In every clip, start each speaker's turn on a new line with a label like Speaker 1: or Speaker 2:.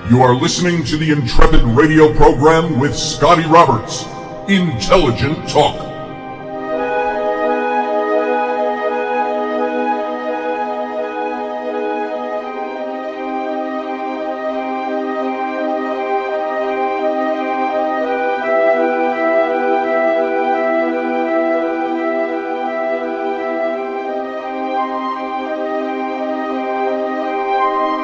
Speaker 1: You are listening to the Intrepid radio program with Scotty Roberts. Intelligent Talk.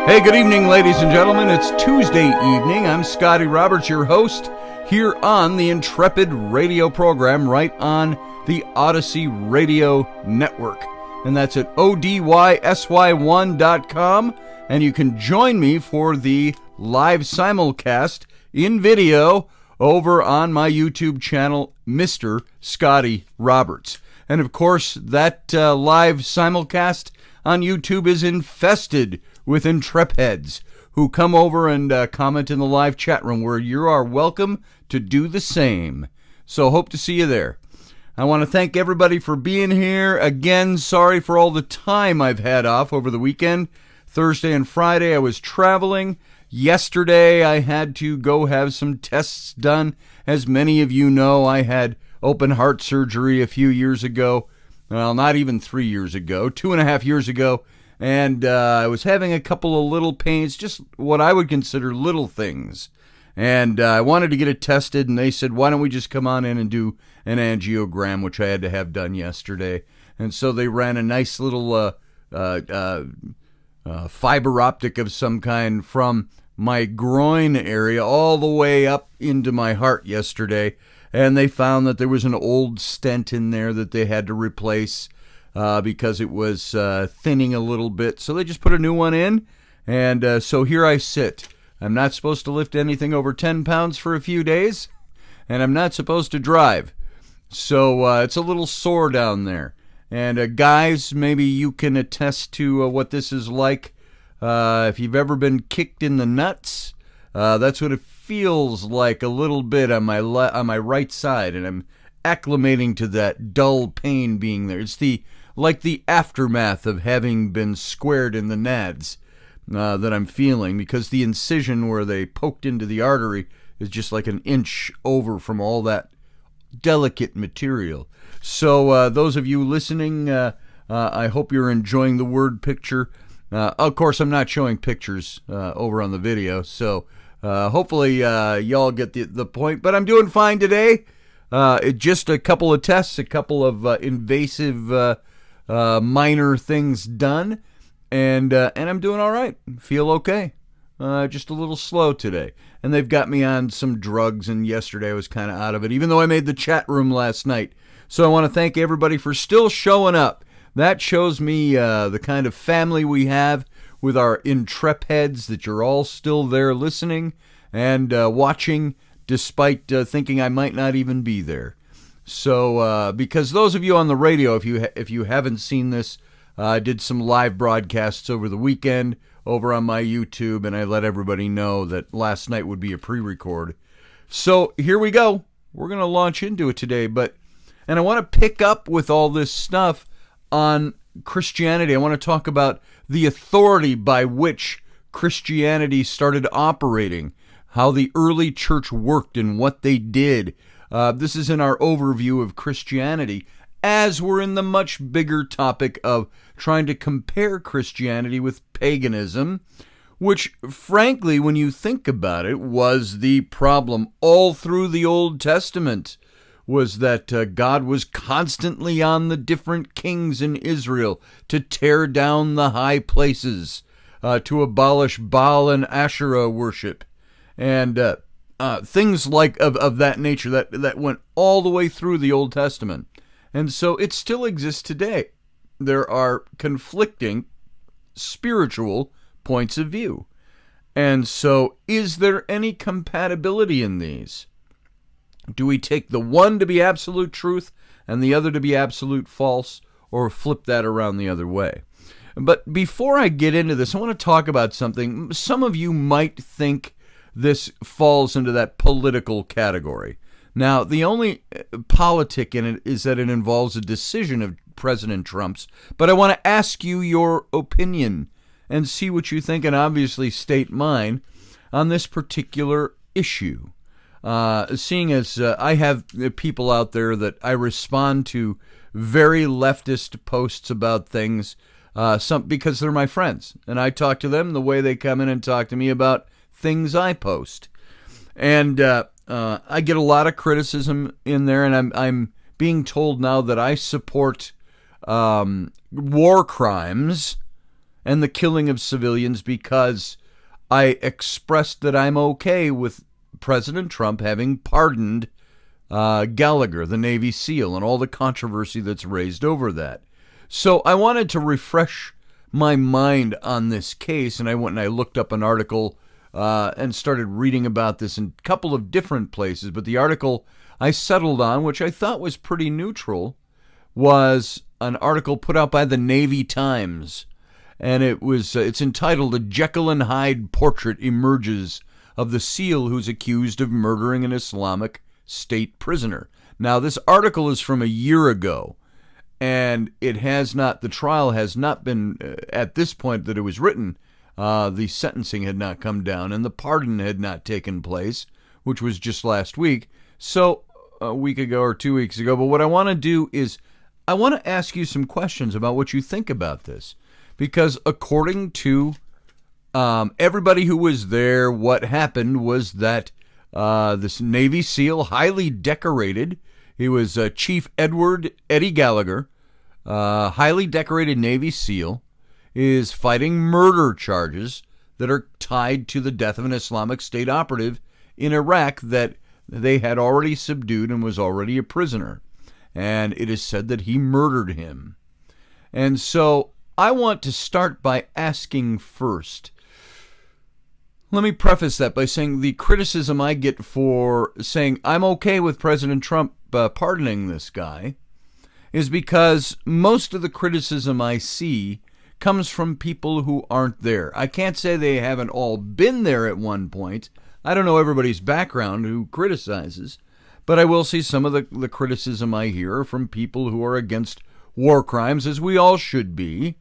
Speaker 2: Hey, good evening, ladies and gentlemen. It's Tuesday evening. I'm Scotty Roberts, your host, here on the Intrepid radio program, right on the Odyssey Radio Network. And that's at odysy1.com. And you can join me for the live simulcast in video over on my YouTube channel, Mr. Scotty Roberts. And of course, that live simulcast on YouTube is infested with Intrepids who come over and comment in the live chat room, where you are welcome to do the same. So hope to see you there. I want to thank everybody for being here. Again, sorry for all the time I've had off over the weekend. Thursday and Friday I was traveling. Yesterday I had to go have some tests done. As many of you know, I had open heart surgery a few years ago. Well, not even 3 years ago, 2.5 years ago. And I was having a couple of little pains, just what I would consider little things. And I wanted to get it tested, and they said, why don't we just come on in and do an angiogram, which I had to have done yesterday. And so they ran a nice little fiber optic of some kind from my groin area all the way up into my heart yesterday. And they found that there was an old stent in there that they had to replace because it was thinning a little bit. So they just put a new one in, and so here I sit. I'm not supposed to lift anything over 10 pounds for a few days, and I'm not supposed to drive. So it's a little sore down there. And guys, maybe you can attest to what this is like. If you've ever been kicked in the nuts, that's what it feels like a little bit on my right side, and I'm acclimating to that dull pain being there. It's like the aftermath of having been squared in the nads that I'm feeling, because the incision where they poked into the artery is just like an inch over from all that delicate material. So those of you listening, I hope you're enjoying the word picture. Of course, I'm not showing pictures over on the video, so hopefully y'all get the point. But I'm doing fine today. Just a couple of tests, a couple of invasive minor things done, and I'm doing all right. Feel okay. Just a little slow today. And they've got me on some drugs, and yesterday I was kind of out of it, even though I made the chat room last night. So I want to thank everybody for still showing up. That shows me the kind of family we have with our Intrepids, that you're all still there listening and watching, despite thinking I might not even be there. So, because those of you on the radio, if you haven't seen this, I did some live broadcasts over the weekend over on my YouTube, and I let everybody know that last night would be a pre-record. So here we go. We're going to launch into it today, and I want to pick up with all this stuff on Christianity. I want to talk about the authority by which Christianity started operating, how the early church worked and what they did. This is in our overview of Christianity, as we're in the much bigger topic of trying to compare Christianity with paganism, which, frankly, when you think about it, was the problem all through the Old Testament, was that God was constantly on the different kings in Israel to tear down the high places, to abolish Baal and Asherah worship, and things like of that nature that went all the way through the Old Testament. And so it still exists today. There are conflicting spiritual points of view. And so is there any compatibility in these? Do we take the one to be absolute truth and the other to be absolute false, or flip that around the other way? But before I get into this, I want to talk about something. Some of you might think this falls into that political category. Now, the only politic in it is that it involves a decision of President Trump's. But I want to ask you your opinion and see what you think, and obviously state mine. on this particular issue. Seeing as I have people out there that I respond to very leftist posts about things, because they're my friends, and I talk to them the way they come in and talk to me about things I post. And I get a lot of criticism in there, and I'm being told now that I support war crimes and the killing of civilians because I expressed that I'm okay with President Trump having pardoned Gallagher, the Navy SEAL, and all the controversy that's raised over that. So I wanted to refresh my mind on this case, and I went and I looked up an article and started reading about this in a couple of different places. But the article I settled on, which I thought was pretty neutral, was an article put out by the Navy Times. And it's entitled "A Jekyll and Hyde Portrait Emerges of the SEAL Who's Accused of Murdering an Islamic State Prisoner." Now, this article is from a year ago, and the trial has not been, at this point that it was written, the sentencing had not come down, and the pardon had not taken place, which was just last week, so a week ago or 2 weeks ago. But what I want to do is, I want to ask you some questions about what you think about this, because according to everybody who was there, what happened was that this Navy SEAL, highly decorated, he was Chief Eddie Gallagher, highly decorated Navy SEAL, is fighting murder charges that are tied to the death of an Islamic State operative in Iraq that they had already subdued and was already a prisoner. And it is said that he murdered him. And so I want to start by asking first. Let me preface that by saying the criticism I get for saying I'm okay with President Trump pardoning this guy is because most of the criticism I see comes from people who aren't there. I can't say they haven't all been there at one point. I don't know everybody's background who criticizes, but I will see some of the criticism I hear from people who are against war crimes, as we all should be.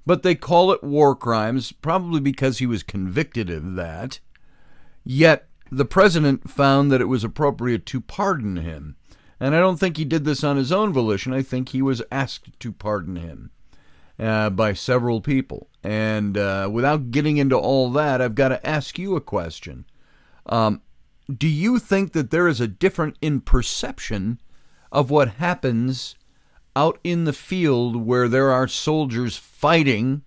Speaker 2: But they call it war crimes probably because he was convicted of that. Yet the president found that it was appropriate to pardon him. And I don't think he did this on his own volition. I think he was asked to pardon him by several people. And without getting into all that, I've got to ask you a question. Do you think that there is a difference in perception of what happens out in the field where there are soldiers fighting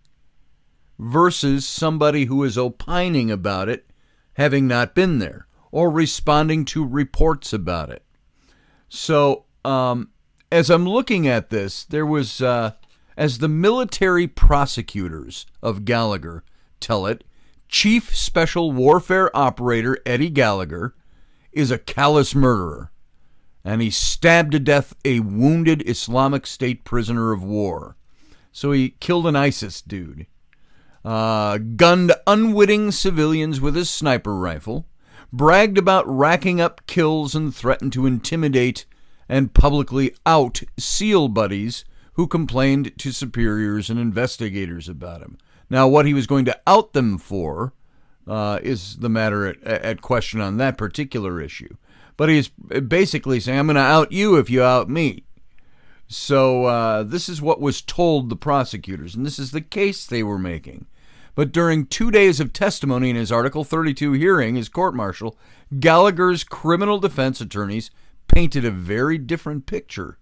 Speaker 2: versus somebody who is opining about it, having not been there, or responding to reports about it? So, as I'm looking at this, there was, as the military prosecutors of Gallagher tell it, Chief Special Warfare Operator Eddie Gallagher is a callous murderer, and he stabbed to death a wounded Islamic State prisoner of war. So he killed an ISIS dude, gunned unwitting civilians with his sniper rifle, bragged about racking up kills, and threatened to intimidate and publicly out SEAL buddies who complained to superiors and investigators about him. Now, what he was going to out them for is the matter at question on that particular issue. But he's basically saying, I'm going to out you if you out me. So this is what was told the prosecutors, and this is the case they were making. But during 2 days of testimony in his Article 32 hearing, his court-martial, Gallagher's criminal defense attorneys painted a very different picture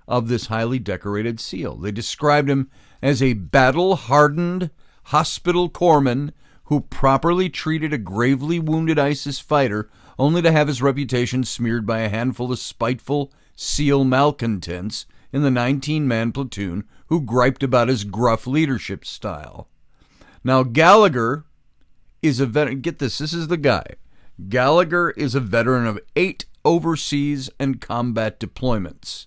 Speaker 2: of this highly decorated SEAL. They described him as a battle-hardened hospital corpsman who properly treated a gravely wounded ISIS fighter only to have his reputation smeared by a handful of spiteful SEAL malcontents in the 19-man platoon who griped about his gruff leadership style. Now, Gallagher is a veteran. Get this is the guy. Gallagher is a veteran of 8 overseas and combat deployments.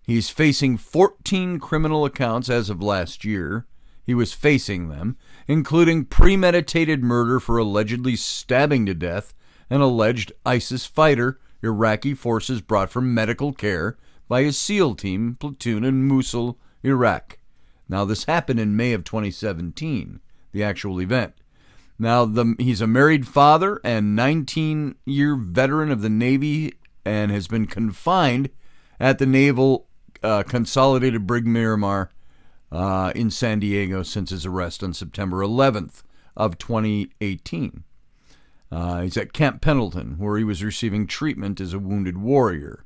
Speaker 2: He's facing 14 criminal accounts as of last year. He was facing them, including premeditated murder for allegedly stabbing to death an alleged ISIS fighter Iraqi forces brought for medical care by his SEAL team platoon in Mosul, Iraq. Now, this happened in May of 2017, the actual event. Now, he's a married father and 19-year veteran of the Navy and has been confined at the Naval Consolidated Brig Miramar in San Diego since his arrest on September 11th of 2018. He's at Camp Pendleton, where he was receiving treatment as a wounded warrior.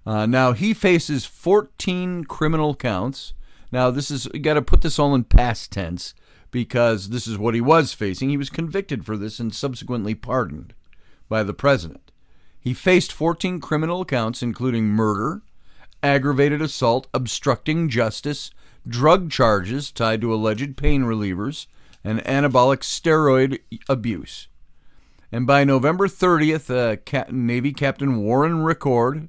Speaker 2: Now, he faces 14 criminal counts. Now, you got to put this all in past tense, because this is what he was facing. He was convicted for this and subsequently pardoned by the president. He faced 14 criminal counts, including murder, aggravated assault, obstructing justice, drug charges tied to alleged pain relievers, and anabolic steroid abuse. And by November 30th, Navy Captain Warren Record,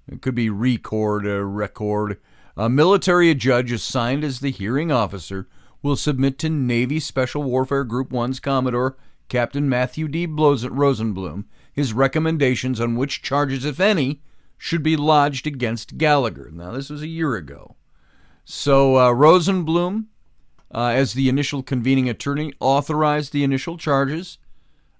Speaker 2: it could be Record, a military judge assigned as the hearing officer, will submit to Navy Special Warfare Group 1's Commodore Captain Matthew D. Rosenblum his recommendations on which charges, if any, should be lodged against Gallagher. Now, this was a year ago. So Rosenblum, as the initial convening attorney, authorized the initial charges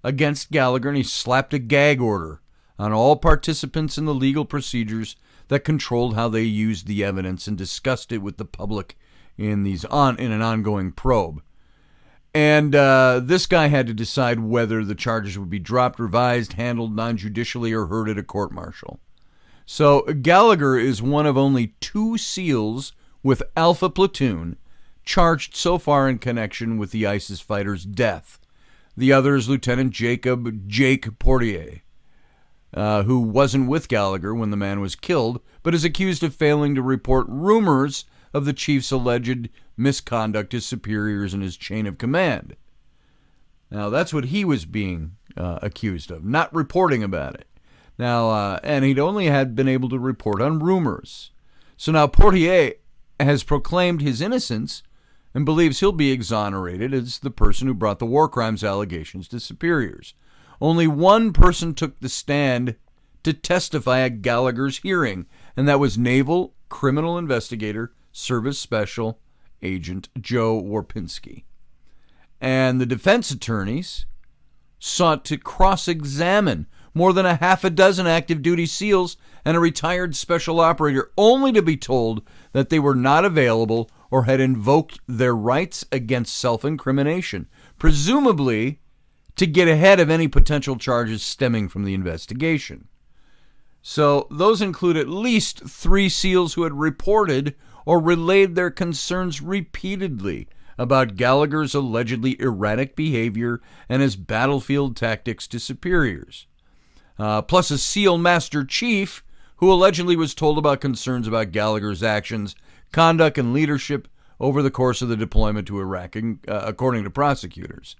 Speaker 2: against Gallagher, and he slapped a gag order on all participants in the legal procedures that controlled how they used the evidence and discussed it with the public in an ongoing probe. And this guy had to decide whether the charges would be dropped, revised, handled non-judicially, or heard at a court-martial. So Gallagher is one of only 2 SEALs with Alpha Platoon charged so far in connection with the ISIS fighter's death. The other is Lieutenant Jake Portier, who wasn't with Gallagher when the man was killed, but is accused of failing to report rumors of the chief's alleged misconduct to superiors in his chain of command. Now, that's what he was being accused of, not reporting about it. Now, and he'd only had been able to report on rumors. So now Portier has proclaimed his innocence and believes he'll be exonerated as the person who brought the war crimes allegations to superiors. Only one person took the stand to testify at Gallagher's hearing, and that was Naval Criminal Investigator Service Special Agent Joe Warpinski. And the defense attorneys sought to cross-examine more than a half a dozen active duty SEALs and a retired special operator, only to be told that they were not available or had invoked their rights against self-incrimination, presumably to get ahead of any potential charges stemming from the investigation. So those include at least 3 SEALs who had reported or relayed their concerns repeatedly about Gallagher's allegedly erratic behavior and his battlefield tactics to superiors. Plus a SEAL Master Chief who allegedly was told about concerns about Gallagher's actions, conduct, and leadership over the course of the deployment to Iraq, according to prosecutors.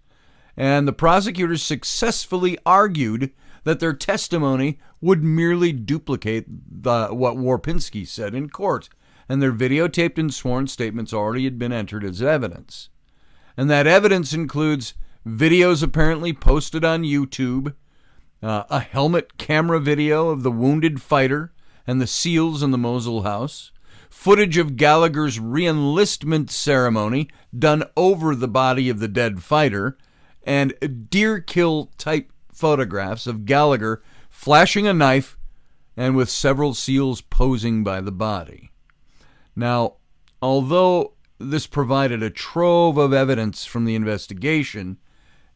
Speaker 2: And the prosecutors successfully argued that their testimony would merely duplicate what Warpinski said in court, and their videotaped and sworn statements already had been entered as evidence. And that evidence includes videos apparently posted on YouTube, a helmet camera video of the wounded fighter and the SEALs in the Mosul house, footage of Gallagher's re-enlistment ceremony done over the body of the dead fighter, and deer kill type photographs of Gallagher flashing a knife and with several SEALs posing by the body. Now, although this provided a trove of evidence from the investigation,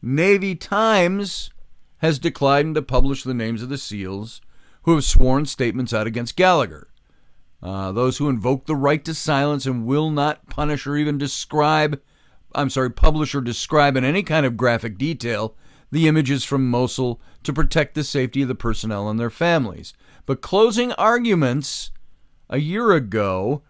Speaker 2: Navy Times has declined to publish the names of the SEALs who have sworn statements out against Gallagher. Those who invoke the right to silence and will not punish or even publish or describe in any kind of graphic detail the images from Mosul to protect the safety of the personnel and their families. But closing arguments a year ago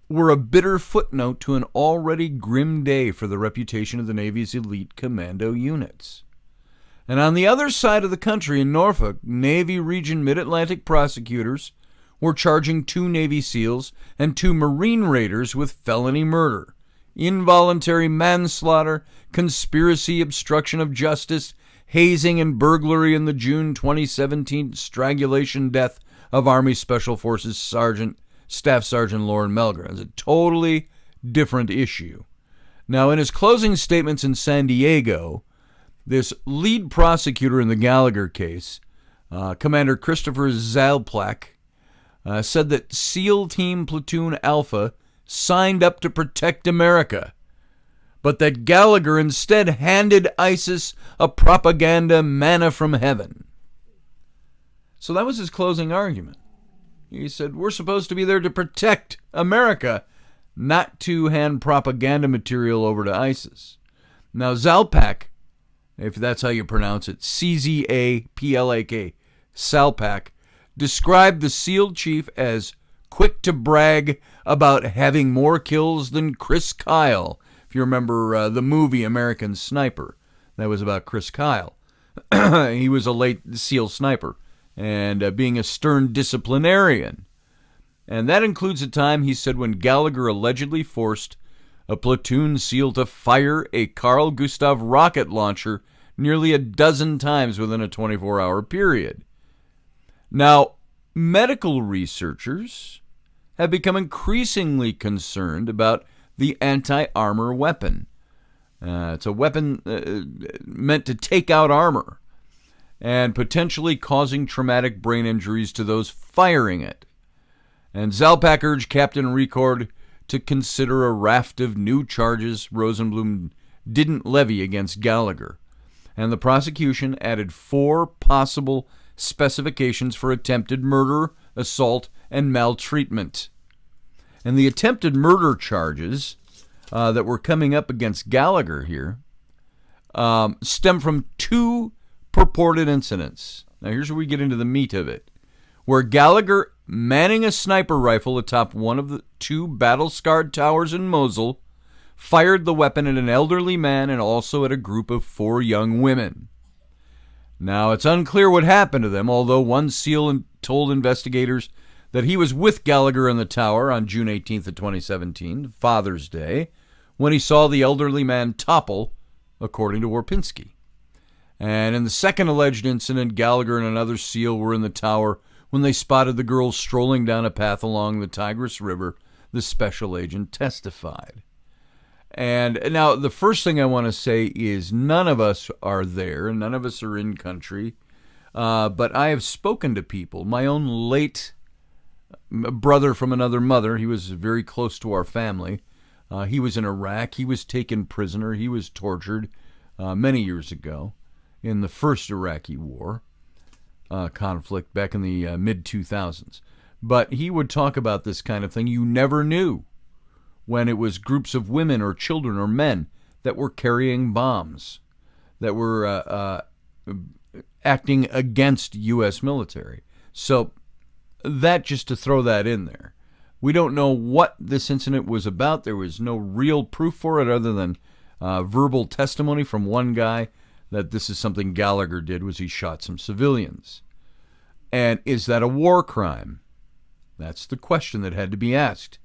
Speaker 2: were a bitter footnote to an already grim day for the reputation of the Navy's elite commando units. And on the other side of the country in Norfolk, Navy Region Mid-Atlantic prosecutors were charging 2 Navy SEALs and 2 Marine raiders with felony murder, involuntary manslaughter, conspiracy, obstruction of justice, hazing, and burglary in the June 2017 strangulation death of Army Special Forces Staff Sergeant Lauren Melger. It's a totally different issue. Now, in his closing statements in San Diego, this lead prosecutor in the Gallagher case, Commander Christopher Zalplak, said that SEAL Team Platoon Alpha signed up to protect America, but that Gallagher instead handed ISIS a propaganda manna from heaven. So that was his closing argument. He said, we're supposed to be there to protect America, not to hand propaganda material over to ISIS. Now, Zalpak, if that's how you pronounce it, Czaplak, Salpak, described the SEAL chief as quick to brag about having more kills than Chris Kyle. If you remember the movie American Sniper, that was about Chris Kyle. He was a late SEAL sniper and being a stern disciplinarian. And that includes a time, he said, when Gallagher allegedly forced a platoon SEAL to fire a Carl Gustav rocket launcher nearly a dozen times within a 24-hour period. Now, medical researchers have become increasingly concerned about the anti-armor weapon. It's a weapon meant to take out armor and potentially causing traumatic brain injuries to those firing it. And Zalpak urged Captain Record to consider a raft of new charges Rosenblum didn't levy against Gallagher. And the prosecution added 4 possible specifications for attempted murder, assault, and maltreatment. And the attempted murder charges that were coming up against Gallagher here stem from 2 purported incidents. Now here's where we get into the meat of it. Where Gallagher, manning a sniper rifle atop one of the 2 battle-scarred towers in Mosul, fired the weapon at an elderly man and also at a group of 4 young women. Now, it's unclear what happened to them, although one SEAL told investigators that he was with Gallagher in the tower on June 18th of 2017, Father's Day, when he saw the elderly man topple, according to Warpinski. And in the second alleged incident, Gallagher and another SEAL were in the tower when they spotted the girls strolling down a path along the Tigris River, the special agent testified. And now the first thing I want to say is none of us are there, none of us are in country, but I have spoken to people. My own late brother from another mother, he was very close to our family. He was in Iraq. He was taken prisoner. He was tortured many years ago in the first Iraqi war conflict back in the mid-2000s. But he would talk about this kind of thing. You never knew when it was groups of women or children or men that were carrying bombs, that were acting against U.S. military. So that, just to throw that in there. We don't know what this incident was about. There was no real proof for it other than verbal testimony from one guy that this is something Gallagher did, was he shot some civilians. And is that a war crime? That's the question that had to be asked.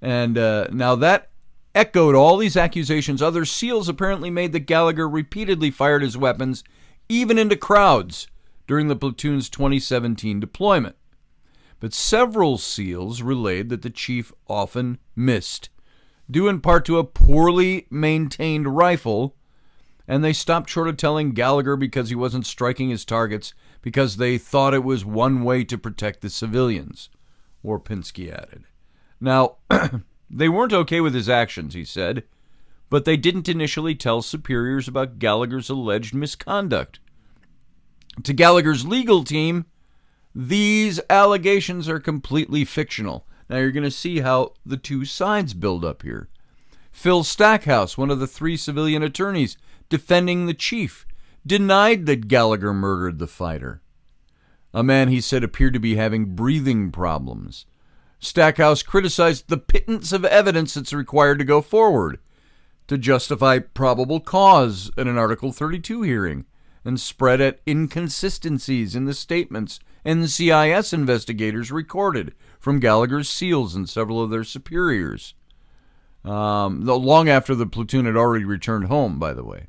Speaker 2: And now that echoed all these accusations. Other SEALs apparently made that Gallagher repeatedly fired his weapons, even into crowds, during the platoon's 2017 deployment. But several SEALs relayed that the chief often missed, due in part to a poorly maintained rifle, and they stopped short of telling Gallagher because he wasn't striking his targets because they thought it was one way to protect the civilians, Warpinski added. Now, they weren't okay with his actions, he said, but they didn't initially tell superiors about Gallagher's alleged misconduct. To Gallagher's legal team, these allegations are completely fictional. Now you're going to see how the 2 sides build up here. Phil Stackhouse, one of the 3 civilian attorneys defending the chief, denied that Gallagher murdered the fighter. A man, he said, appeared to be having breathing problems. Stackhouse criticized the pittance of evidence that's required to go forward to justify probable cause in an Article 32 hearing, and spread at inconsistencies in the statements NCIS investigators recorded from Gallagher's SEALs and several of their superiors. Long after the platoon had already returned home, by the way.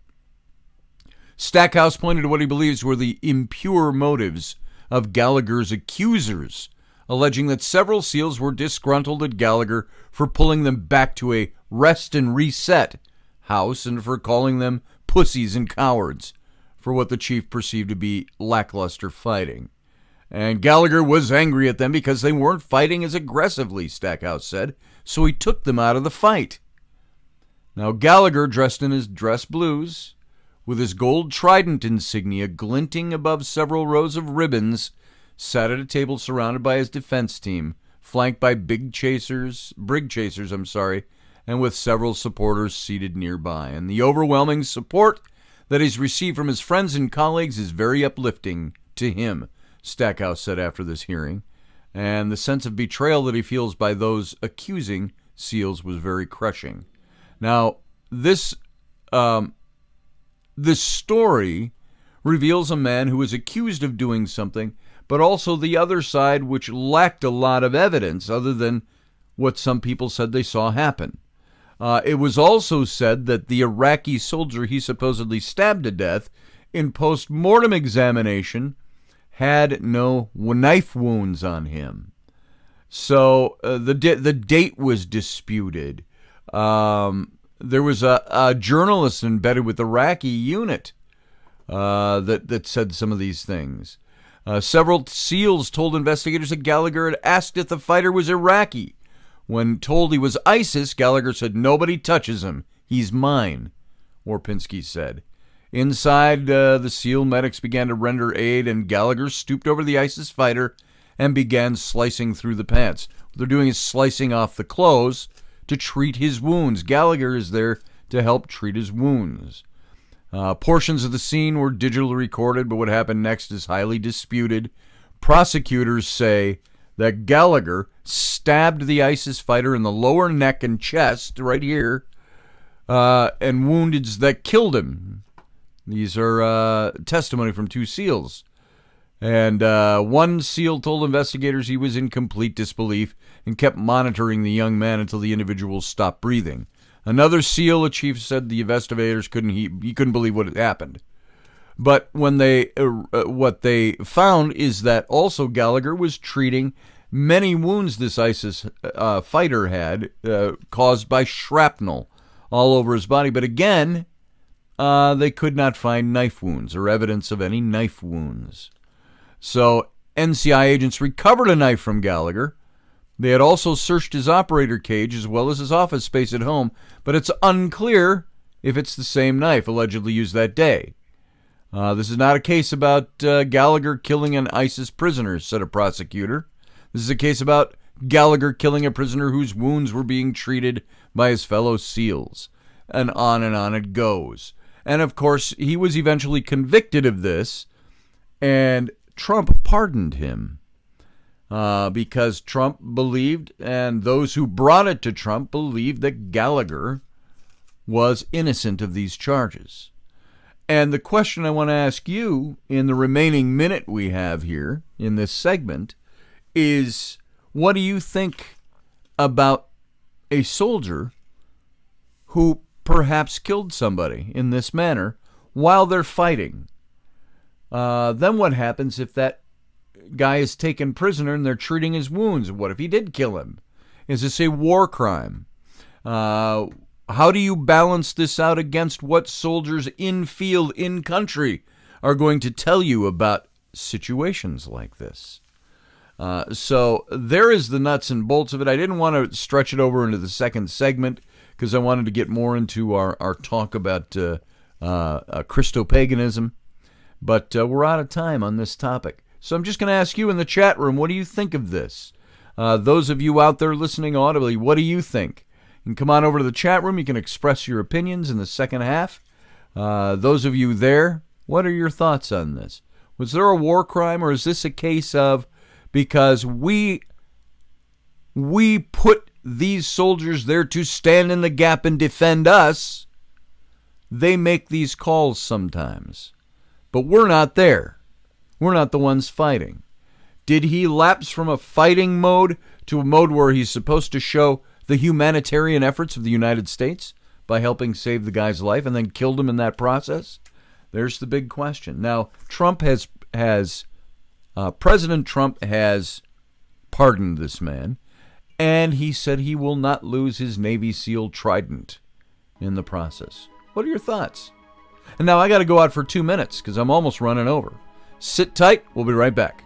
Speaker 2: Stackhouse pointed to what he believes were the impure motives of Gallagher's accusers, alleging that several SEALs were disgruntled at Gallagher for pulling them back to a rest and reset house and for calling them pussies and cowards for what the chief perceived to be lackluster fighting. And Gallagher was angry at them because they weren't fighting as aggressively, Stackhouse said, so he took them out of the fight. Now Gallagher, dressed in his dress blues, with his gold trident insignia glinting above several rows of ribbons, sat at a table surrounded by his defense team, flanked by brig chasers, and with several supporters seated nearby. And the overwhelming support that he's received from his friends and colleagues is very uplifting to him, Stackhouse said after this hearing. And the sense of betrayal that he feels by those accusing SEALs was very crushing. Now, this story reveals a man who was accused of doing something, but also the other side, which lacked a lot of evidence other than what some people said they saw happen. It was also said that the Iraqi soldier he supposedly stabbed to death in post-mortem examination had no knife wounds on him. So the date was disputed. There was a journalist embedded with the Iraqi unit that said some of these things. Several SEALs told investigators that Gallagher had asked if the fighter was Iraqi. When told he was ISIS, Gallagher said, "Nobody touches him. He's mine," Warpinski said. Inside, the SEAL medics began to render aid, and Gallagher stooped over the ISIS fighter and began slicing through the pants. What they're doing is slicing off the clothes to treat his wounds. Gallagher is there to help treat his wounds. Portions of the scene were digitally recorded, but what happened next is highly disputed. Prosecutors say that Gallagher stabbed the ISIS fighter in the lower neck and chest, right here, and wounds that killed him. These are testimony from two SEALs. And one SEAL told investigators he was in complete disbelief and kept monitoring the young man until the individual stopped breathing. Another SEAL, a chief, said the investigators couldn't believe what had happened. But when what they found is that also Gallagher was treating many wounds this ISIS fighter had caused by shrapnel all over his body. But again, they could not find knife wounds or evidence of any knife wounds. So NCI agents recovered a knife from Gallagher. They had also searched his operator cage as well as his office space at home, but it's unclear if it's the same knife allegedly used that day. This is not a case about Gallagher killing an ISIS prisoner, said a prosecutor. This is a case about Gallagher killing a prisoner whose wounds were being treated by his fellow SEALs. And on it goes. And of course, he was eventually convicted of this, and Trump pardoned him because Trump believed, and those who brought it to Trump believed, that Gallagher was innocent of these charges. And the question I want to ask you in the remaining minute we have here in this segment is, what do you think about a soldier who perhaps killed somebody in this manner while they're fighting? Then what happens if that guy is taken prisoner and they're treating his wounds? What if he did kill him? Is this a war crime? How do you balance this out against what soldiers in field, in country, are going to tell you about situations like this? So there is the nuts and bolts of it. I didn't want to stretch it over into the second segment because I wanted to get more into our talk about Christopaganism. But we're out of time on this topic. So I'm just going to ask you in the chat room, what do you think of this? Those of you out there listening audibly, what do you think? You can come on over to the chat room. You can express your opinions in the second half. Those of you there, what are your thoughts on this? Was there a war crime, or is this a case of, because we put these soldiers there to stand in the gap and defend us, they make these calls sometimes. But we're not there. We're not the ones fighting. Did he lapse from a fighting mode to a mode where he's supposed to show the humanitarian efforts of the United States by helping save the guy's life and then killed him in that process? There's the big question. Now, President Trump has pardoned this man, and he said he will not lose his Navy SEAL trident in the process. What are your thoughts? And now I got to go out for 2 minutes because I'm almost running over. Sit tight. We'll be right back.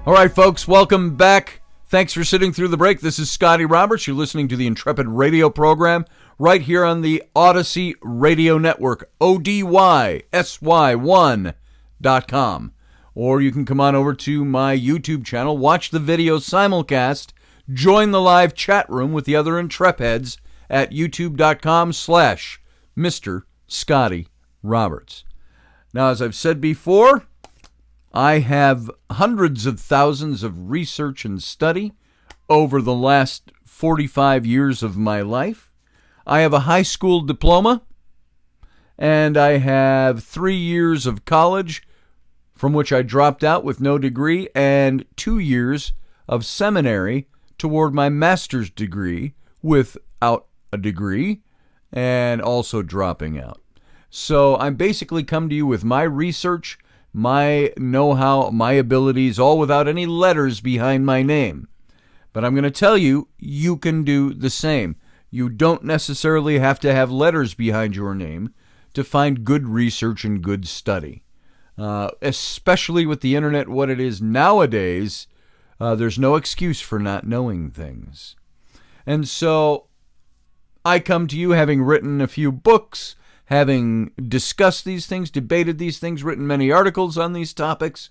Speaker 2: All right, folks, welcome back. Thanks for sitting through the break. This is Scotty Roberts. You're listening to the Intrepid radio program right here on the Odyssey Radio Network, ODYSY1.com. Or you can come on over to my YouTube channel, watch the video simulcast, join the live chat room with the other Intrepids at youtube.com/Mr. Scotty Roberts. Now, as I've said before, I have hundreds of thousands of research and study over the last 45 years of my life. I have a high school diploma, and I have 3 years of college, from which I dropped out with no degree, and 2 years of seminary toward my master's degree without a degree, and also dropping out. So I'm basically come to you with my research, my know-how, my abilities, all without any letters behind my name. But I'm going to tell you, you can do the same. You don't necessarily have to have letters behind your name to find good research and good study. Especially with the internet, what it is nowadays, there's no excuse for not knowing things. And so I come to you having written a few books, having discussed these things, debated these things, written many articles on these topics,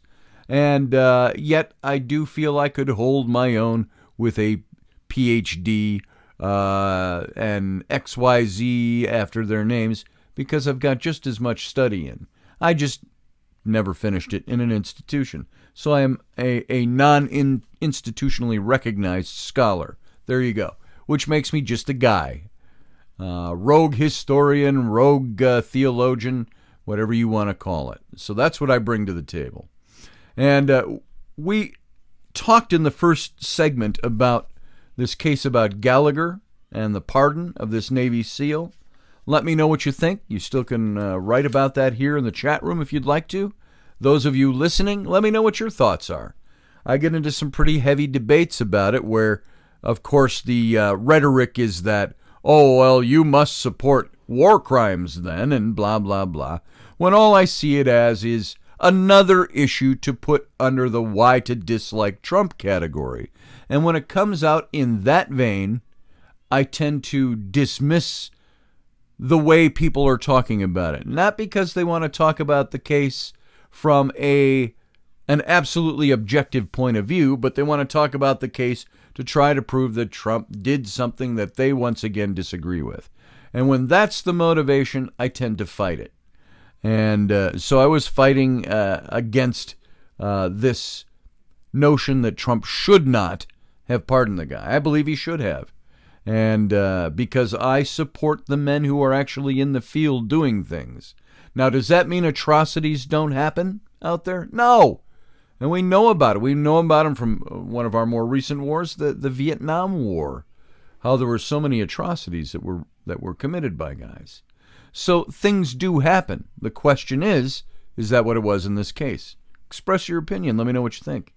Speaker 2: and yet I do feel I could hold my own with a PhD and XYZ after their names because I've got just as much study in. I just never finished it in an institution. So I am a non-institutionally recognized scholar. There you go. Which makes me just a guy. Rogue historian, rogue theologian, whatever you want to call it. So that's what I bring to the table. And we talked in the first segment about this case about Gallagher and the pardon of this Navy SEAL. Let me know what you think. You still can write about that here in the chat room if you'd like to. Those of you listening, let me know what your thoughts are. I get into some pretty heavy debates about it where, of course, the rhetoric is that, oh, well, you must support war crimes then, and blah, blah, blah, when all I see it as is another issue to put under the why to dislike Trump category. And when it comes out in that vein, I tend to dismiss the way people are talking about it. Not because they want to talk about the case from an absolutely objective point of view, but they want to talk about the case to try to prove that Trump did something that they once again disagree with. And when that's the motivation, I tend to fight it. And so I was fighting against this notion that Trump should not have pardoned the guy. I believe he should have. And because I support the men who are actually in the field doing things. Now, does that mean atrocities don't happen out there? No. And we know about it. We know about them from one of our more recent wars, the Vietnam War, how there were so many atrocities that were committed by guys. So things do happen. The question is that what it was in this case? Express your opinion. Let me know what you think.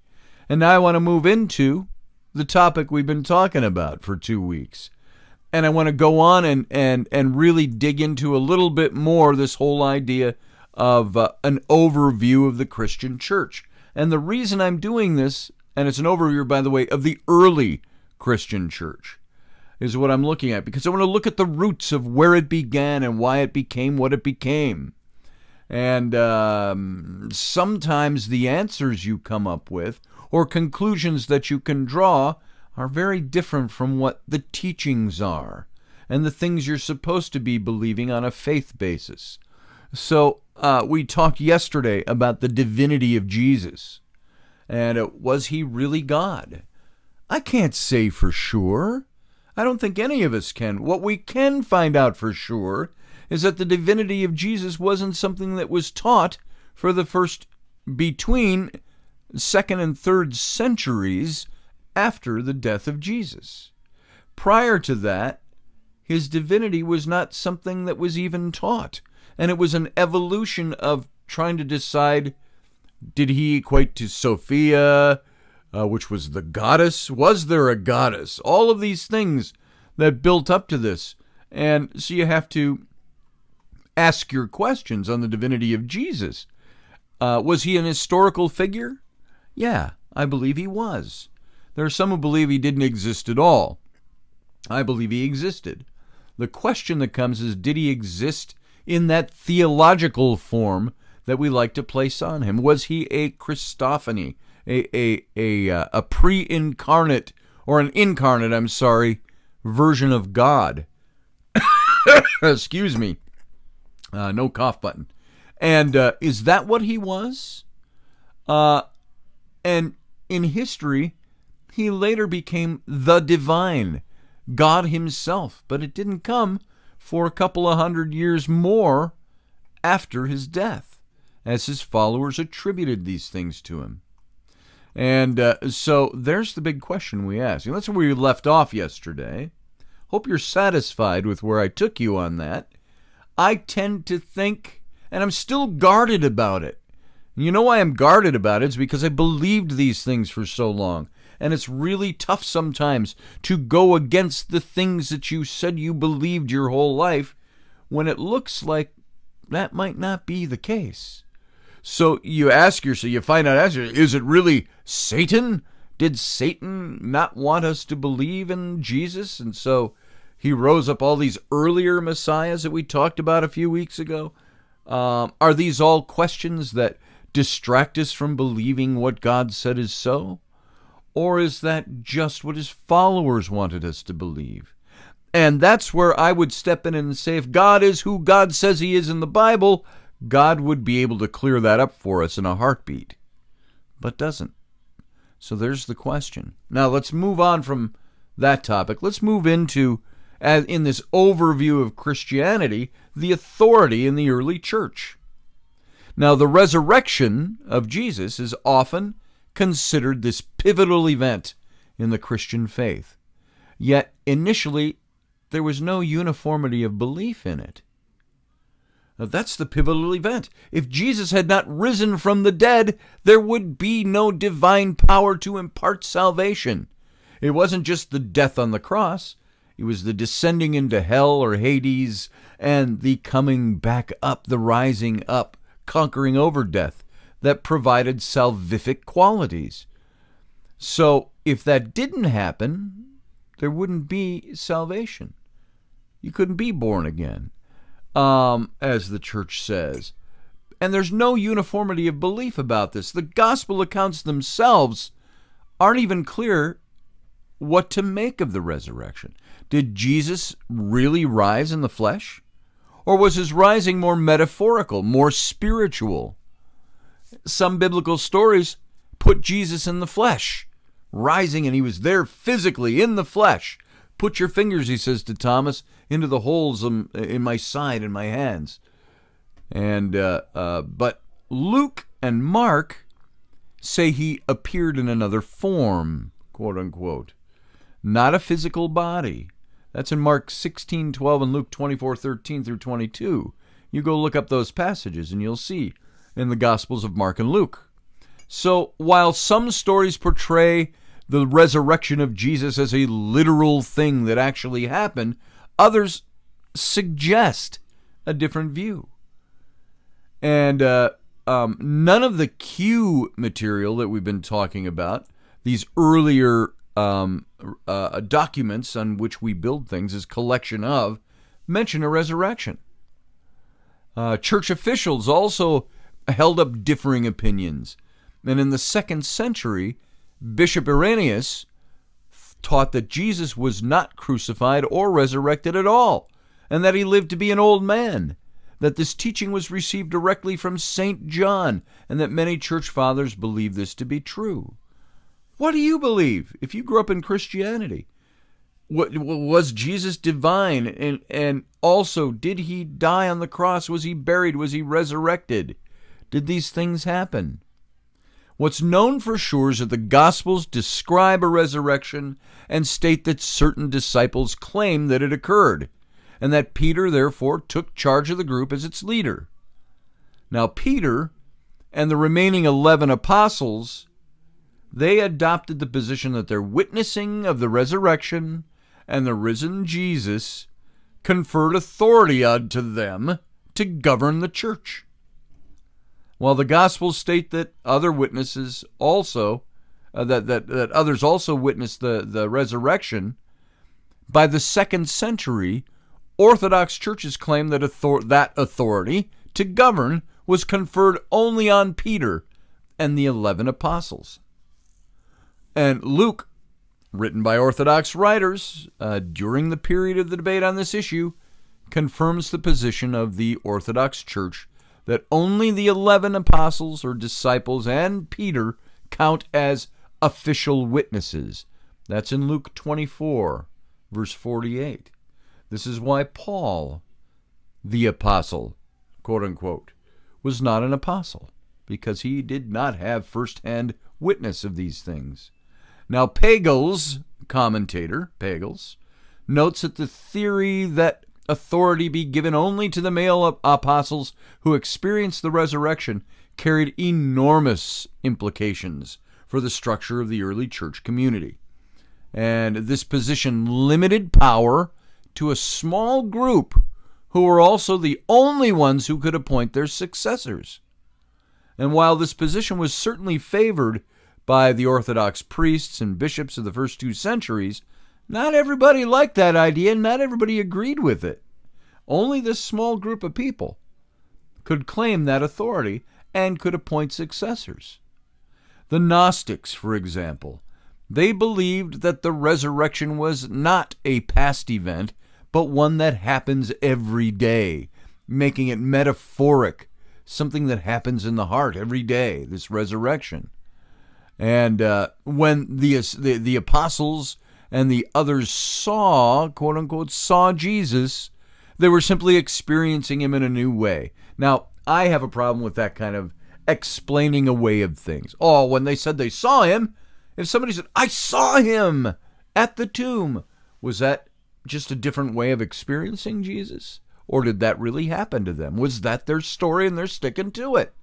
Speaker 2: And now I want to move into the topic we've been talking about for 2 weeks. And I want to go on and really dig into a little bit more this whole idea of an overview of the Christian church. And the reason I'm doing this, and it's an overview, by the way, of the early Christian church, is what I'm looking at. Because I want to look at the roots of where it began and why it became what it became. And sometimes the answers you come up with or conclusions that you can draw are very different from what the teachings are and the things you're supposed to be believing on a faith basis. So we talked yesterday about the divinity of Jesus. And was he really God? I can't say for sure. I don't think any of us can. What we can find out for sure is that the divinity of Jesus wasn't something that was taught for the first between 2nd and 3rd centuries after the death of Jesus. Prior to that, his divinity was not something that was even taught. And it was an evolution of trying to decide, did he equate to Sophia, which was the goddess? Was there a goddess? All of these things that built up to this. And so you have to ask your questions on the divinity of Jesus. Was he an historical figure? Yeah, I believe he was. There are some who believe he didn't exist at all. I believe he existed. The question that comes is, did he exist in that theological form that we like to place on him? Was he a Christophany, a pre-incarnate, or an incarnate, version of God? Excuse me. No cough button. And is that what he was? And in history, he later became the divine, God himself. But it didn't come for a couple of 100 years more after his death, as his followers attributed these things to him. And so there's the big question we ask. And that's where we left off yesterday. Hope you're satisfied with where I took you on that. I tend to think, and I'm still guarded about it. And you know why I'm guarded about it? It's because I believed these things for so long. And it's really tough sometimes to go against the things that you said you believed your whole life when it looks like that might not be the case. So you ask yourself, you find out, is it really Satan? Did Satan not want us to believe in Jesus? And so he rose up all these earlier messiahs that we talked about a few weeks ago. Are these all questions that distract us from believing what God said is so? Or is that just what his followers wanted us to believe? And that's where I would step in and say, if God is who God says he is in the Bible, God would be able to clear that up for us in a heartbeat. But doesn't. So there's the question. Now let's move on from that topic. Let's move into, in this overview of Christianity, the authority in the early church. Now the resurrection of Jesus is often considered this pivotal event in the Christian faith. Yet initially, there was no uniformity of belief in it. Now, that's the pivotal event. If Jesus had not risen from the dead, there would be no divine power to impart salvation. It wasn't just the death on the cross. It was the descending into hell or Hades and the coming back up, the rising up, conquering over death, that provided salvific qualities. So if that didn't happen, there wouldn't be salvation. You couldn't be born again, as the church says. And there's no uniformity of belief about this. The gospel accounts themselves aren't even clear what to make of the resurrection. Did Jesus really rise in the flesh? Or was his rising more metaphorical, more spiritual? Some biblical stories put Jesus in the flesh, rising, and he was there physically in the flesh. Put your fingers, he says to Thomas, into the holes in my side and my hands. And but Luke and Mark say he appeared in another form, quote unquote, not a physical body. That's in Mark 16:12 and Luke 24:13 through 22. You go look up those passages and you'll see in the Gospels of Mark and Luke. So while some stories portray the resurrection of Jesus as a literal thing that actually happened, others suggest a different view. And none of the Q material that we've been talking about, these earlier documents on which we build things, as collection of, mention a resurrection. Church officials also held up differing opinions. And in the 2nd century, Bishop Irenaeus taught that Jesus was not crucified or resurrected at all, and that he lived to be an old man, that this teaching was received directly from St. John, and that many church fathers believe this to be true. What do you believe if you grew up in Christianity? Was Jesus divine? And also, did he die on the cross? Was he buried? Was he resurrected? Did these things happen? What's known for sure is that the Gospels describe a resurrection and state that certain disciples claim that it occurred, and that Peter, therefore, took charge of the group as its leader. Now, Peter and the remaining 11 apostles, they adopted the position that their witnessing of the resurrection and the risen Jesus conferred authority unto them to govern the church. While the Gospels state that other witnesses also, that others also witnessed the resurrection, by the 2nd century, Orthodox churches claim that that authority to govern was conferred only on Peter and the 11 apostles. And Luke, written by Orthodox writers during the period of the debate on this issue, confirms the position of the Orthodox Church that only the 11 apostles or disciples and Peter count as official witnesses. That's in Luke 24, verse 48. This is why Paul, the apostle, quote unquote, was not an apostle, because he did not have first-hand witness of these things. Now, Pagel's commentator, Pagels, notes that the theory that authority be given only to the male apostles who experienced the resurrection carried enormous implications for the structure of the early church community. And this position limited power to a small group who were also the only ones who could appoint their successors. And while this position was certainly favored by the Orthodox priests and bishops of the first 2 centuries, not everybody liked that idea, and not everybody agreed with it. Only this small group of people could claim that authority and could appoint successors. The Gnostics, for example, they believed that the resurrection was not a past event, but one that happens every day, making it metaphoric, something that happens in the heart every day, this resurrection. And when the apostles and the others saw, quote unquote, saw Jesus, they were simply experiencing him in a new way. Now, I have a problem with that kind of explaining away of things. Oh, when they said they saw him, if somebody said, I saw him at the tomb, was that just a different way of experiencing Jesus? Or did that really happen to them? Was that their story and they're sticking to it?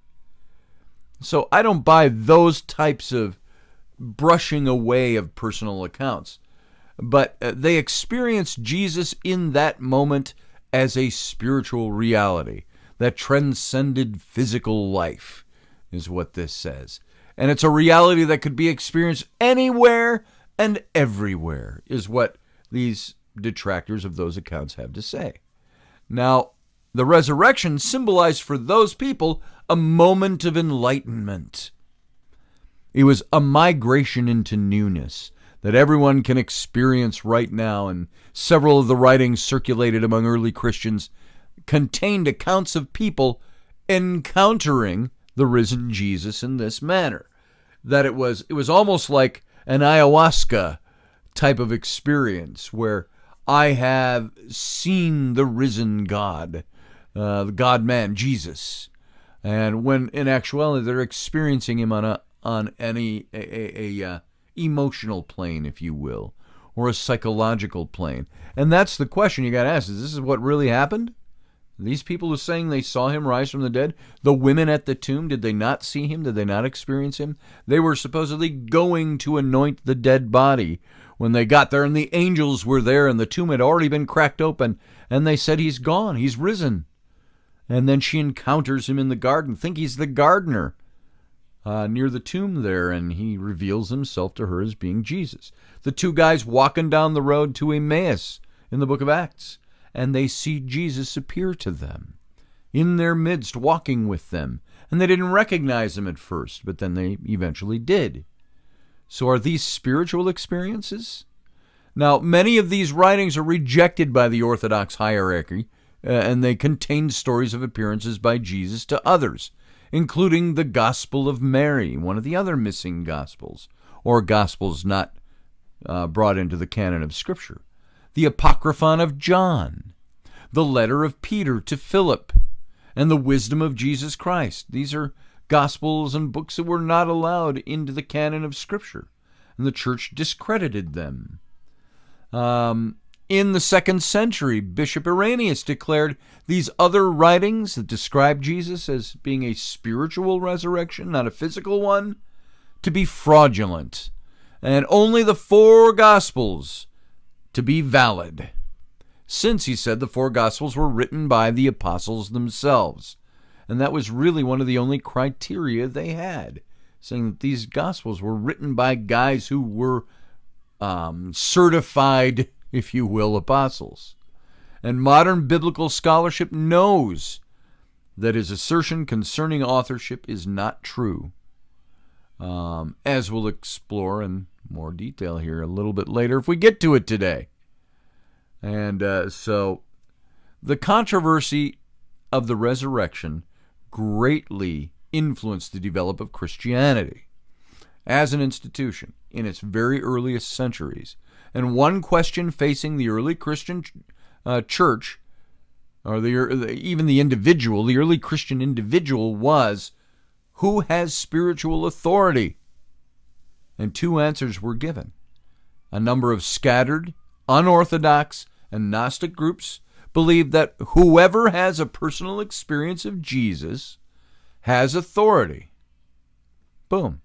Speaker 2: So I don't buy those types of brushing away of personal accounts. But they experienced Jesus in that moment as a spiritual reality that transcended physical life, is what this says. And it's a reality that could be experienced anywhere and everywhere, is what these detractors of those accounts have to say. Now, the resurrection symbolized for those people a moment of enlightenment. It was a migration into newness that everyone can experience right now, and several of the writings circulated among early Christians contained accounts of people encountering the risen Jesus in this manner. That it was almost like an ayahuasca type of experience where I have seen the risen God, the God-man, Jesus. And when in actuality they're experiencing him on any emotional plane, if you will, or a psychological plane. And that's the question you got to ask: is this what really happened? These people who are saying they saw him rise from the dead, the women at the tomb, did they not see him? Did they not experience him? They were supposedly going to anoint the dead body when they got there, and the angels were there, and the tomb had already been cracked open, and they said, he's gone, he's risen. And then she encounters him in the garden, think he's the gardener near the tomb there, and he reveals himself to her as being Jesus. The two guys walking down the road to Emmaus in the book of Acts, and they see Jesus appear to them in their midst, walking with them. And they didn't recognize him at first, but then they eventually did. So are these spiritual experiences? Now, many of these writings are rejected by the Orthodox hierarchy, and they contain stories of appearances by Jesus to others, including the Gospel of Mary, one of the other missing Gospels, or Gospels not brought into the canon of Scripture, the Apocryphon of John, the letter of Peter to Philip, and the wisdom of Jesus Christ. These are Gospels and books that were not allowed into the canon of Scripture, and the church discredited them. In the 2nd century, Bishop Irenaeus declared these other writings that describe Jesus as being a spiritual resurrection, not a physical one, to be fraudulent, and only the 4 Gospels to be valid, since, he said, the 4 Gospels were written by the apostles themselves. And that was really one of the only criteria they had, saying that these Gospels were written by guys who were certified, if you will, apostles. And modern biblical scholarship knows that his assertion concerning authorship is not true, as we'll explore in more detail here a little bit later if we get to it today. And so the controversy of the resurrection greatly influenced the development of Christianity as an institution in its very earliest centuries. And one question facing the early Christian church, or even the individual, the early Christian individual, was, who has spiritual authority? And 2 answers were given. A number of scattered, unorthodox, and Gnostic groups believed that whoever has a personal experience of Jesus has authority. Boom.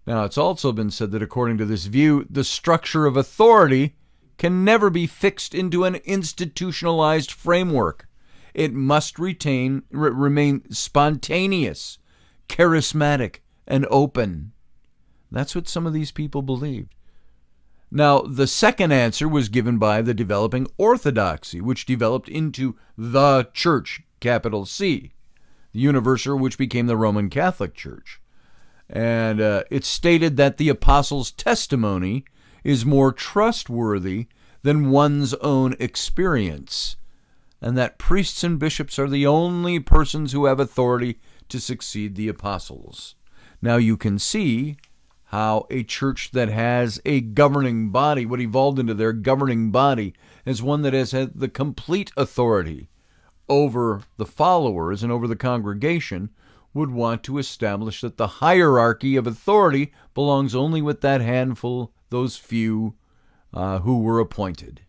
Speaker 2: Now, it's also been said that according to this view, the structure of authority can never be fixed into an institutionalized framework. It must remain spontaneous, charismatic, and open. That's what some of these people believed. Now, the second answer was given by the developing orthodoxy, which developed into the church, capital C, the universal, which became the Roman Catholic Church. And it stated that the apostles' testimony is more trustworthy than one's own experience, and that priests and bishops are the only persons who have authority to succeed the apostles. Now you can see how a church that has a governing body, what evolved into their governing body, is one that has had the complete authority over the followers and over the congregation, would want to establish that the hierarchy of authority belongs only with that handful, those few who were appointed.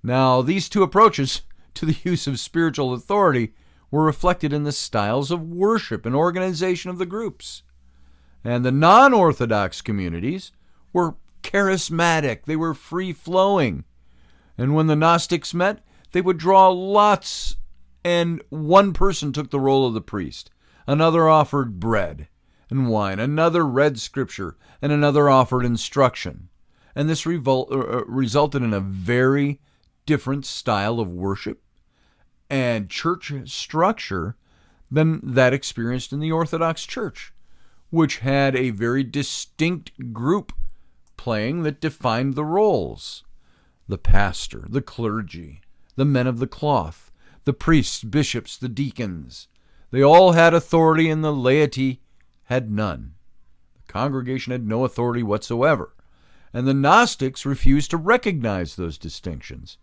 Speaker 2: Now, these 2 approaches to the use of spiritual authority were reflected in the styles of worship and organization of the groups. And the non-Orthodox communities were charismatic. They were free-flowing. And when the Gnostics met, they would draw lots, and one person took the role of the priest. Another offered bread and wine. Another read scripture, and another offered instruction. And this resulted in a very different style of worship and church structure than that experienced in the Orthodox Church, which had a very distinct group playing that defined the roles: the pastor, the clergy, the men of the cloth, the priests, bishops, the deacons. They all had authority, and the laity had none. The congregation had no authority whatsoever. And the Gnostics refused to recognize those distinctions.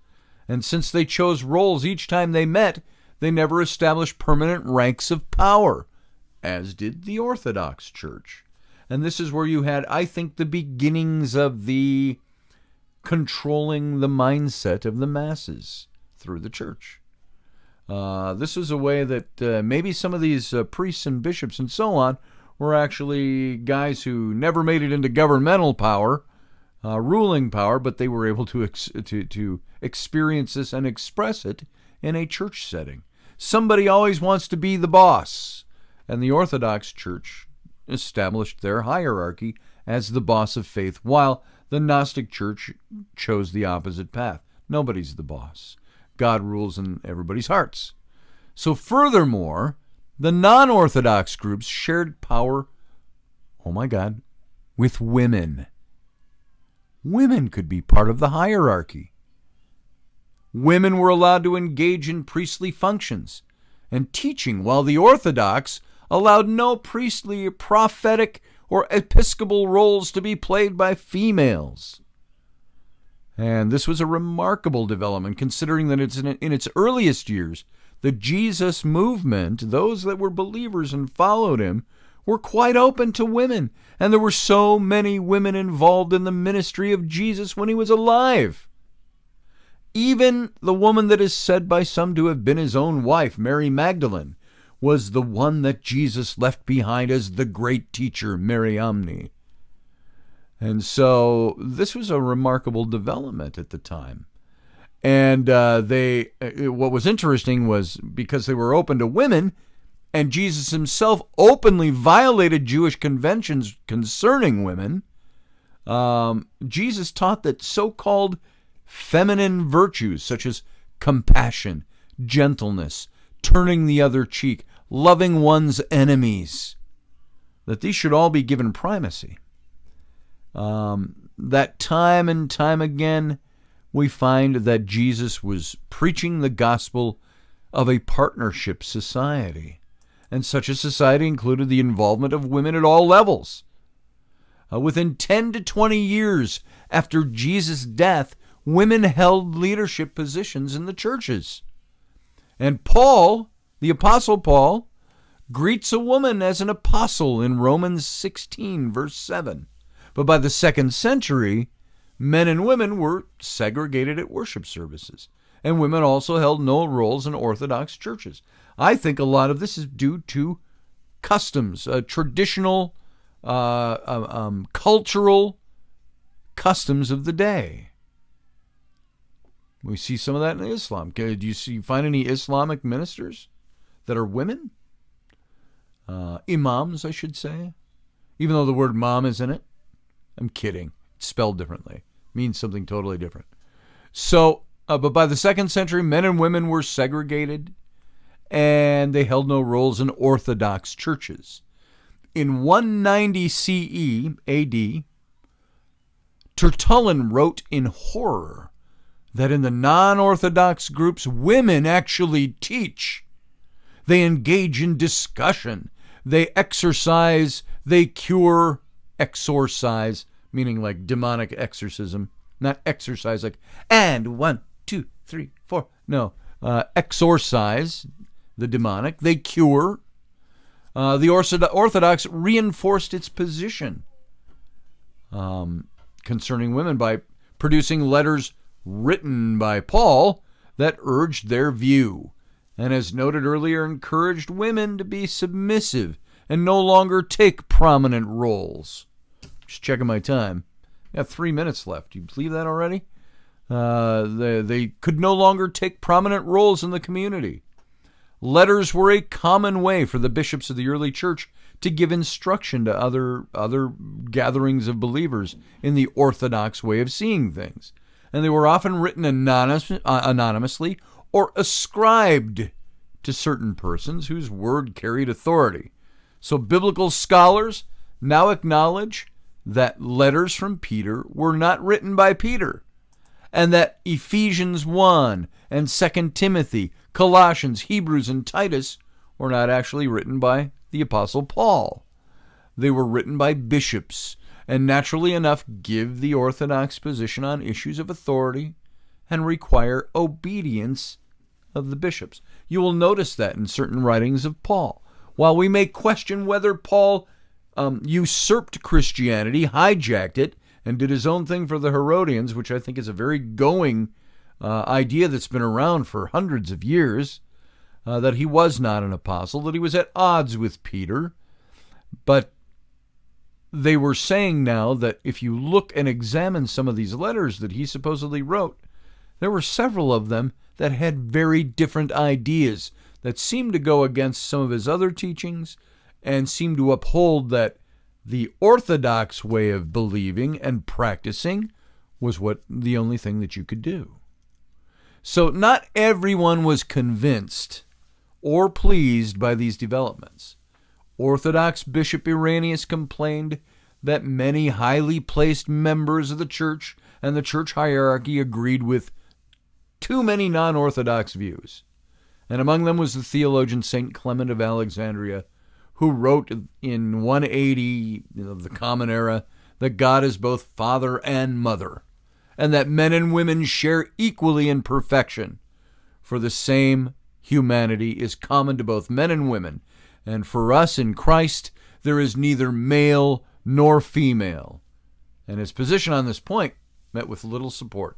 Speaker 2: And since they chose roles each time they met, they never established permanent ranks of power, as did the Orthodox Church. And this is where you had, I think, the beginnings of the controlling the mindset of the masses through the church. This was a way that maybe some of these priests and bishops and so on were actually guys who never made it into governmental power, ruling power, but they were able to experience this and express it in a church setting. Somebody always wants to be the boss, and the Orthodox Church established their hierarchy as the boss of faith, while the Gnostic Church chose the opposite path. Nobody's the boss. God rules in everybody's hearts. So furthermore, the non-Orthodox groups shared power, oh my God, with women. Women could be part of the hierarchy. Women were allowed to engage in priestly functions and teaching, while the Orthodox allowed no priestly, prophetic, or episcopal roles to be played by females. And this was a remarkable development, considering that it's in its earliest years, the Jesus movement, those that were believers and followed him, were quite open to women. And there were so many women involved in the ministry of Jesus when he was alive. Even the woman that is said by some to have been his own wife, Mary Magdalene, was the one that Jesus left behind as the great teacher, Mariamne. And so this was a remarkable development at the time. And what was interesting was because they were open to women, and Jesus himself openly violated Jewish conventions concerning women, Jesus taught that so-called feminine virtues such as compassion, gentleness, turning the other cheek, loving one's enemies, that these should all be given primacy. That time and time again, we find that Jesus was preaching the gospel of a partnership society. And such a society included the involvement of women at all levels. Within 10 to 20 years after Jesus' death, women held leadership positions in the churches. And Paul, the Apostle Paul, greets a woman as an apostle in Romans 16, verse 7. But by the 2nd century, men and women were segregated at worship services, and women also held no roles in Orthodox churches. I think a lot of this is due to customs, traditional, cultural customs of the day. We see some of that in Islam. Do you find any Islamic ministers that are women? Imams, I should say. Even though the word mom is in it. I'm kidding. It's spelled differently. It means something totally different. So, but by the 2nd century, men and women were segregated, and they held no roles in Orthodox churches. In 190 CE AD, Tertullian wrote in horror that in the non-Orthodox groups, women actually teach. They engage in discussion. They exorcise, they cure, exorcise, meaning like demonic exorcism, not exercise like, and 1, 2, 3, 4. No, exorcise the demonic. They cure. The Orthodox reinforced its position concerning women by producing letters written by Paul that urged their view, and as noted earlier, encouraged women to be submissive and no longer take prominent roles. Just checking my time. I have 3 minutes left. Do you believe that already? They could no longer take prominent roles in the community. Letters were a common way for the bishops of the early church to give instruction to other gatherings of believers in the Orthodox way of seeing things. And they were often written anonymously or ascribed to certain persons whose word carried authority. So biblical scholars now acknowledge that letters from Peter were not written by Peter, and that Ephesians 1 and 2 Timothy, Colossians, Hebrews, and Titus were not actually written by the Apostle Paul. They were written by bishops, and naturally enough give the orthodox position on issues of authority and require obedience of the bishops. You will notice that in certain writings of Paul. While we may question whether Paul usurped Christianity, hijacked it, and did his own thing for the Herodians, which I think is a very going idea that's been around for hundreds of years, that he was not an apostle, that he was at odds with Peter. But they were saying now that if you look and examine some of these letters that he supposedly wrote, there were several of them that had very different ideas that seemed to go against some of his other teachings and seemed to uphold that the orthodox way of believing and practicing was the only thing that you could do. So not everyone was convinced or pleased by these developments. Orthodox Bishop Irenaeus complained that many highly placed members of the church and the church hierarchy agreed with too many non-orthodox views. And among them was the theologian St. Clement of Alexandria, who wrote in 180 of the Common Era that God is both Father and Mother, and that men and women share equally in perfection, for the same humanity is common to both men and women, and for us in Christ there is neither male nor female. And his position on this point met with little support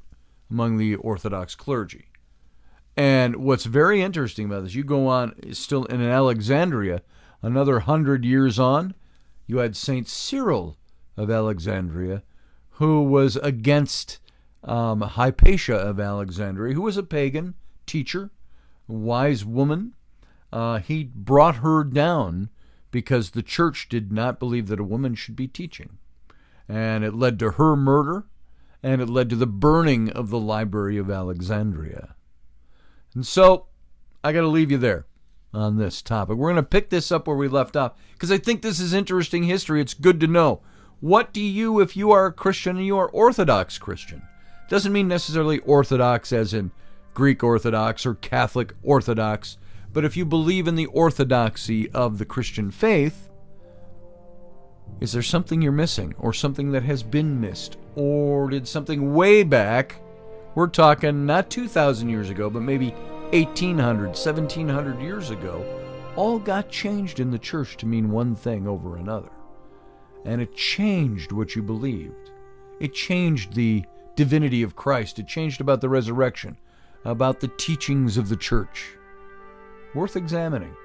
Speaker 2: among the Orthodox clergy. And what's very interesting about this, you go on, still in Alexandria, another 100 years on, you had St. Cyril of Alexandria, who was against Hypatia of Alexandria, who was a pagan teacher, a wise woman. He brought her down because the church did not believe that a woman should be teaching. And it led to her murder, and it led to the burning of the Library of Alexandria. And so, I got to leave you there on this topic. We're going to pick this up where we left off, because I think this is interesting history. It's good to know. What do you, if you are a Christian and you are Orthodox Christian, doesn't mean necessarily Orthodox as in Greek Orthodox or Catholic Orthodox, but if you believe in the orthodoxy of the Christian faith, is there something you're missing, or something that has been missed, or did something way back, we're talking not 2,000 years ago, but maybe 1,800, 1,700 years ago, all got changed in the church to mean one thing over another. And it changed what you believed. It changed the divinity of Christ. It changed about the resurrection, about the teachings of the church. Worth examining.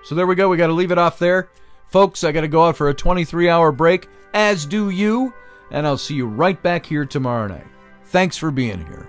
Speaker 2: So there we go. We got to leave it off there. Folks, I got to go out for a 23-hour break, as do you, and I'll see you right back here tomorrow night. Thanks for being here.